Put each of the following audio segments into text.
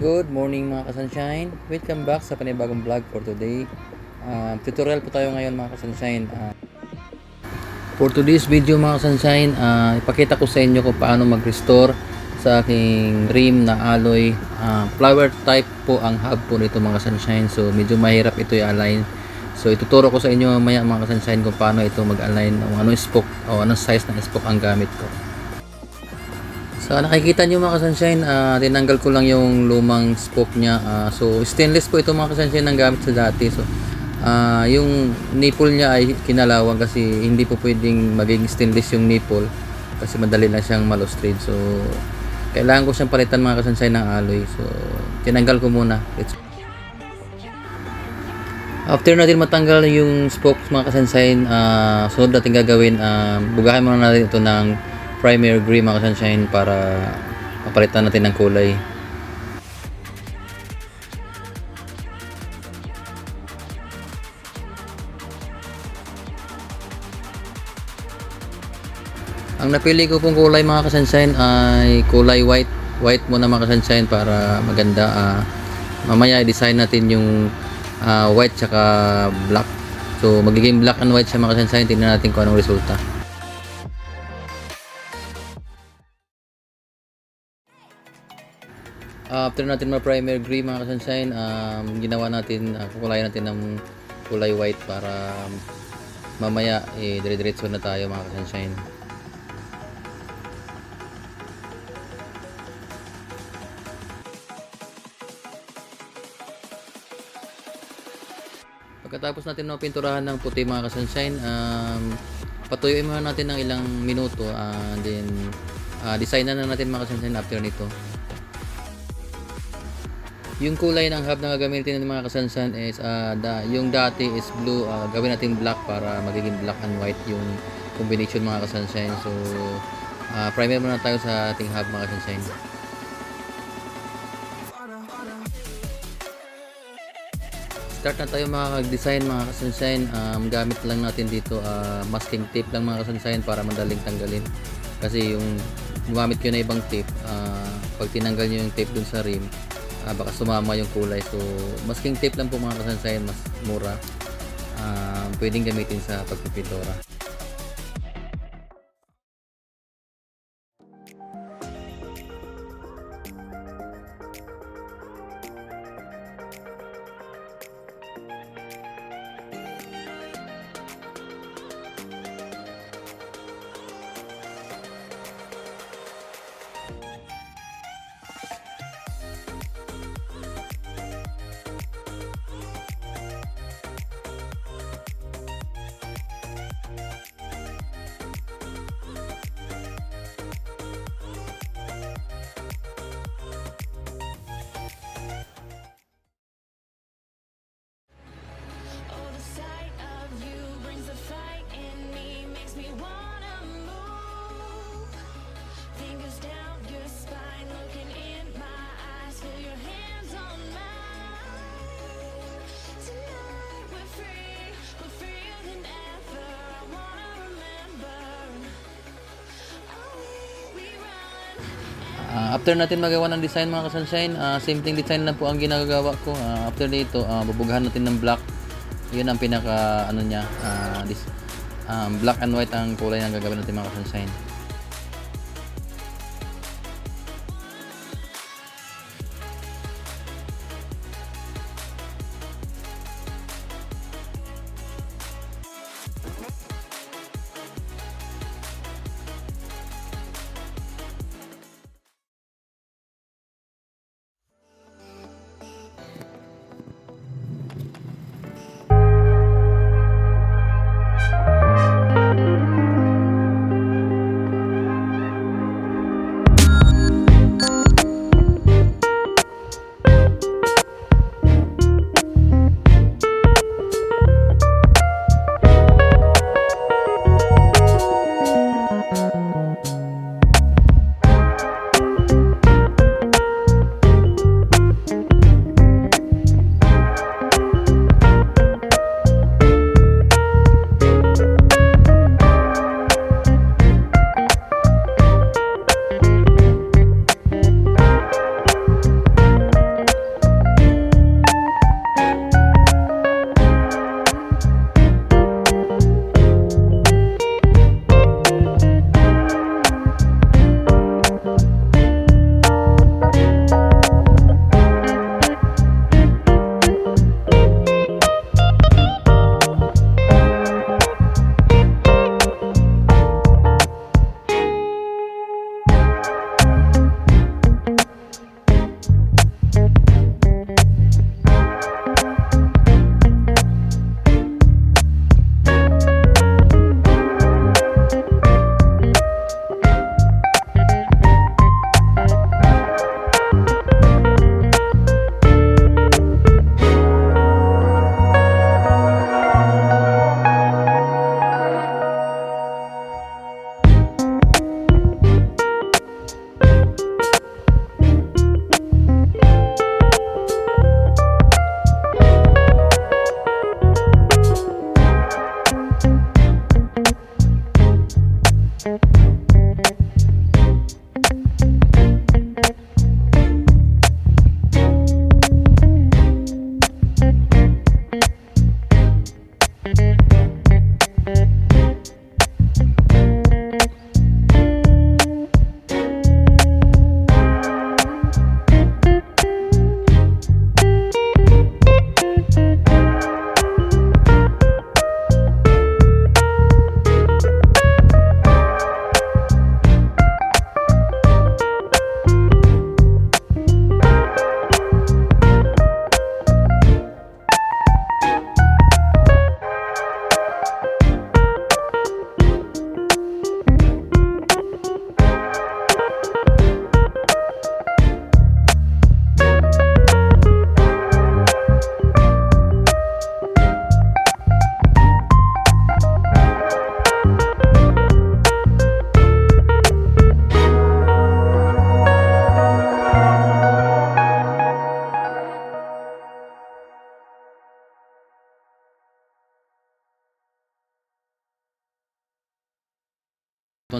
Good morning mga kasunshine. Welcome back sa panibagong vlog for today. Tutorial po tayo ngayon mga kasunshine. For today's video mga kasunshine, ipakita ko sa inyo kung paano mag-restore sa aking rim na alloy. Flower type po ang hub po nito mga kasunshine. So medyo mahirap ito i-align. So ituturo ko sa inyo mamaya mga kasunshine kung paano ito mag-align o anong spoke o anong size ng spoke ang gamit ko. So nakikita nyo mga kasunshine, tinanggal ko lang yung lumang spoke nya. So stainless po ito mga kasunshine ang gamit sa dati. So yung nipple nya ay kinalawang kasi hindi po pwedeng maging stainless yung nipple kasi madali lang siyang malustrade. So kailangan ko siyang palitan mga kasunshine ng alloy. So tinanggal ko muna. After natin matanggal yung spokes mga kasunshine, sunod natin gagawin, bugahin muna natin ito ng primer gray mga sunshine para mapalitan natin ng kulay. Ang napili ko pong kulay mga kasunshine ay kulay white. White muna mga kasunshine para maganda. Mamaya i-design natin yung white tsaka black. So magiging black and white siya mga kasunshine. Tingnan natin kung anong resulta. After natin ma-primer gray mga kasunshine, ginawa natin, kukulayan natin ng kulay white para mamaya dire-diretso na tayo mga kasunshine. Pagkatapos natin pinturahan ng puti mga kasunshine, patuyuin muna natin ng ilang minuto, then designan na natin mga kasunshine after nito. Yung kulay ng hub na gagamitin ng mga kasunshine is yung dati is blue, gawin natin black para magiging black and white yung combination mga kasunshine. So primer muna tayo sa ating hub mga kasunshine. Start na tayo mag-design mga kasunshine. Gamit lang natin dito masking tape lang mga kasunshine para madaling tanggalin. Kasi yung gumamit ko na ibang tape, pag tinanggal nyo yung tape dun sa rim, baka sumama yung kulay. So masking tape lang po mga kasunshine, mas mura, pwedeng gamitin sa pagpipintura. After natin magawa ng design mga kasunshine, simpleng design lang po ang ginagawa ko. After dito, bubugahan natin ng black. Yun ang pinaka ano niya, black and white ang kulay na gagawin natin mga kasunshine.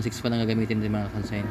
1.6 pa lang gagamitin din mga kasunshine.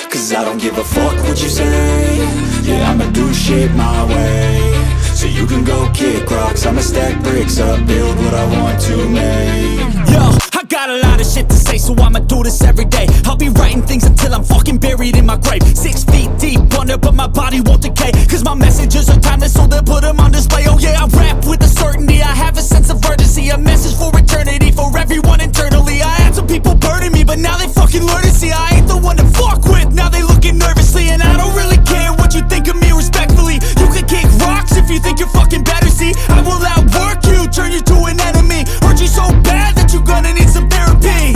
Cause I don't give a fuck what you say. Yeah, I'ma do shit my way. So you can go kick rocks, I'ma stack bricks up, build what I want to make. Yo, I got a lot of shit to say, so I'ma do this every day. I'll be writing things until I'm fucking buried in my grave. 6 feet deep under, but my body won't decay. Cause my messages are timeless, so they'll put them on display. Oh yeah, I rap with a certainty, I have a sense of urgency. A message for eternity, for everyone internally. I had some people burning me, but now they fucking learn to see I ain't the one to fuck with, now they looking nervously. And I don't really care what you think of me respectfully. You can kick rocks if you think you're fucking better, see I will outwork you, turn you to an enemy. Hurt you so bad that you're gonna need some therapy.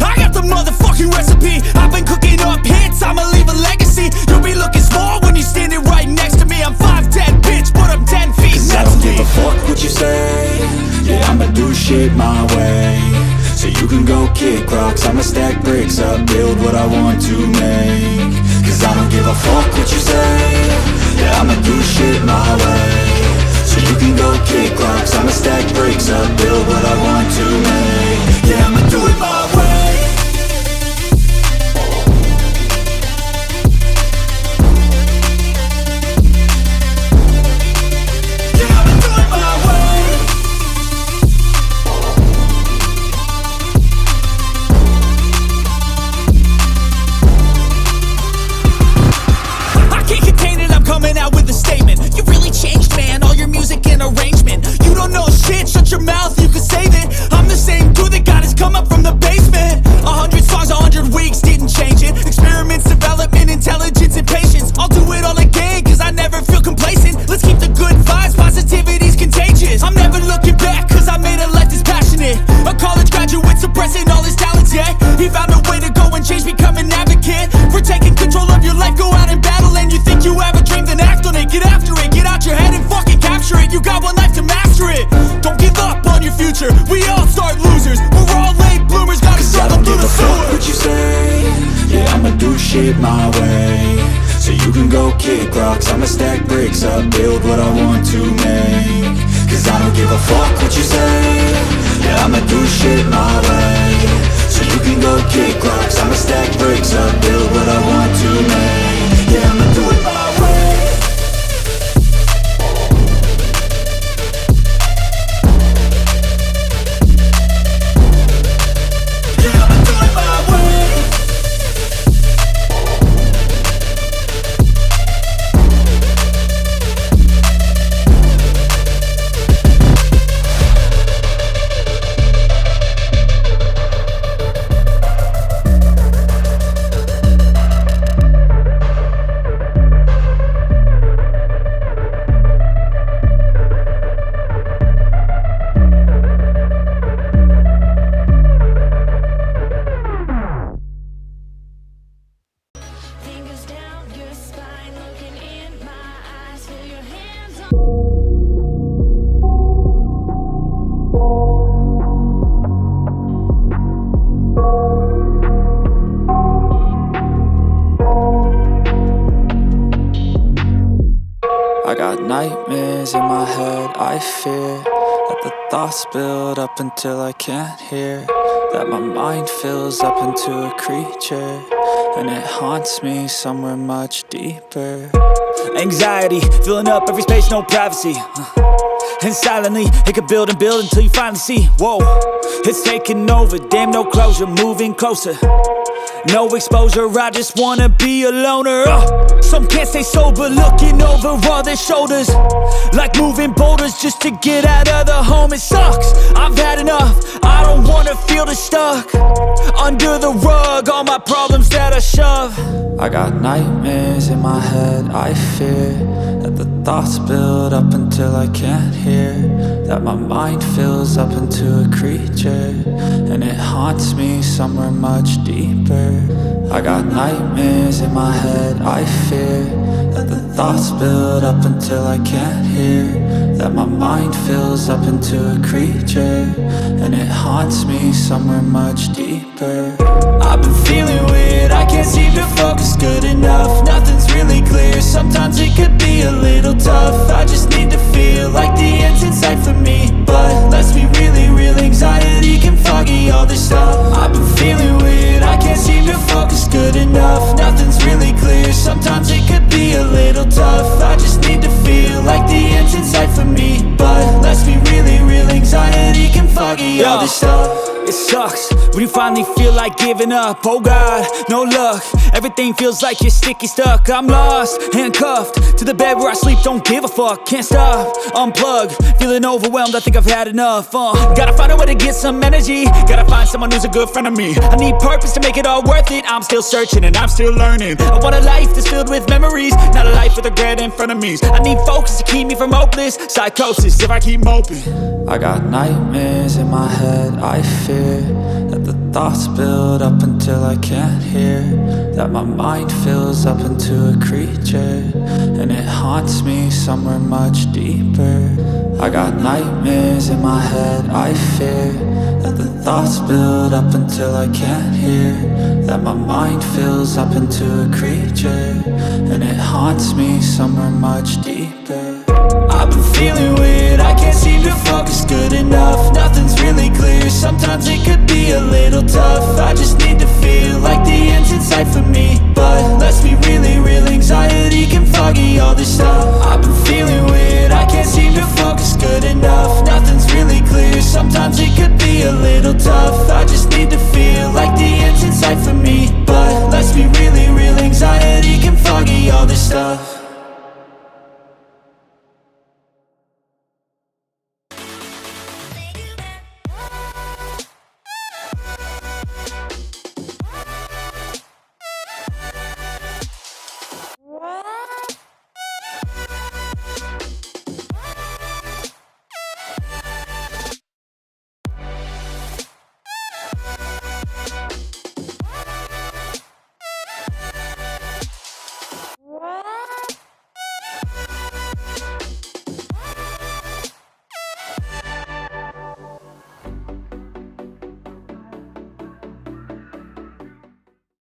I got the motherfucking recipe, I've been cooking up hits, I'ma leave a legacy. You'll be looking small when you're standing right next to me. I'm 5'10", bitch, but I'm 10 feet. Cause I don't give a fuck what you say. Yeah, I'ma do shit my way. So you can go kick rocks, I'ma stack bricks up, build what I want to make. Cause I don't give a fuck what you say. Yeah, I'ma do shit my way. So you can go kick rocks, I'ma stack bricks up, build what I want to make. Yeah, I'ma do it my way. Yeah, I'ma do it my way. I can't contain it, I'm coming out with a statement. You really changed, man, all your music and arrangement. You don't know shit, shut your mouth, you can save it. I'm the same dude that got his come up from the basement. 100 songs, 100 weeks, didn't change it. Experiments, development, intelligence, and patience. I'll do it all again, cause I never feel complacent. Let's keep the good vibes, positivity's contagious. I'm never looking back, cause I made a life that's passionate. A college graduate suppressing all his talents, yeah. He found a way to go and change, become an advocate. For taking control of your life, go out and battle. And you think you have a dream, then act on it. Get after it, get out your head and fucking capture it. You got one life to master it. Don't give up on your future, we all start losers. We're all late bloomers, gotta struggle through the sewer. What you say? Yeah, I'ma do shit my way. So you can go kick rocks, I'ma stack bricks up, build what I want to make. Cause I don't give a fuck what you say. Yeah, I'ma do shit my way. So you can go kick rocks, I'ma stack bricks up, build what I want to make. Yeah, I'ma do it my way. Yeah, I'ma do it my way. Fingers down your spine, looking in my eyes, feel your hands on. I got nightmares in my head, I fear that the thoughts build up until I can't hear. That my mind fills up into a creature, and it haunts me somewhere much deeper. Anxiety, filling up every space, no privacy. And silently, it could build and build until you finally see. Whoa, it's taking over, damn no closure, moving closer. No exposure, I just wanna be a loner. Some can't stay sober, looking over all their shoulders, like moving boulders just to get out of the home. It sucks, I've had enough, I don't wanna feel the stuck under the rug, all my problems that I shove. I got nightmares in my head, I fear that the thoughts build up until I can't hear. That my mind fills up into a creature, and it haunts me somewhere much deeper. I got nightmares in my head, I fear that the thoughts build up until I can't hear. that my mind fills up into a creature, and it haunts me somewhere much deeper. I've been feeling weird, I can't seem to focus good enough. Nothing's really clear, sometimes it could be a little tough. I just need to feel like the end's in sight for me, but let's be really real, anxiety can foggy all this stuff. I've been feeling weird, I can't seem to focus good enough. Nothing's really clear, sometimes it could be a little tough. I just need to feel like the end's in sight for me, but let's be really real, anxiety can foggy all this stuff. It sucks when you finally feel like giving up. Oh God, no luck. Everything feels like you're sticky stuck. I'm lost, handcuffed to the bed where I sleep. Don't give a fuck, can't stop. Unplug, feeling overwhelmed. I think I've had enough. Gotta find a way to get some energy. Gotta find someone who's a good friend of me. I need purpose to make it all worth it. I'm still searching and I'm still learning. I want a life that's filled with memories, not a life with regret in front of me. I need focus to keep me from hopeless psychosis if I keep moping. I got nightmares in my head, I fear that the thoughts build up until I can't hear, that my mind fills up into a creature, and it haunts me somewhere much deeper. I got nightmares in my head, I fear that the thoughts build up until I can't hear, that my mind fills up into a creature, and it haunts me somewhere much deeper. I've been feeling weird, I can't seem to focus good enough. Nothing's really clear, sometimes it could be a little tough. I just need to feel like the end's in sight for me, but let's be really real, anxiety can foggy all this stuff. I've been feeling weird, I can't seem to focus good enough. Nothing's really clear, sometimes it could be a little tough. I just need to feel like the end's in sight for me, but let's be really real, anxiety can foggy all this stuff.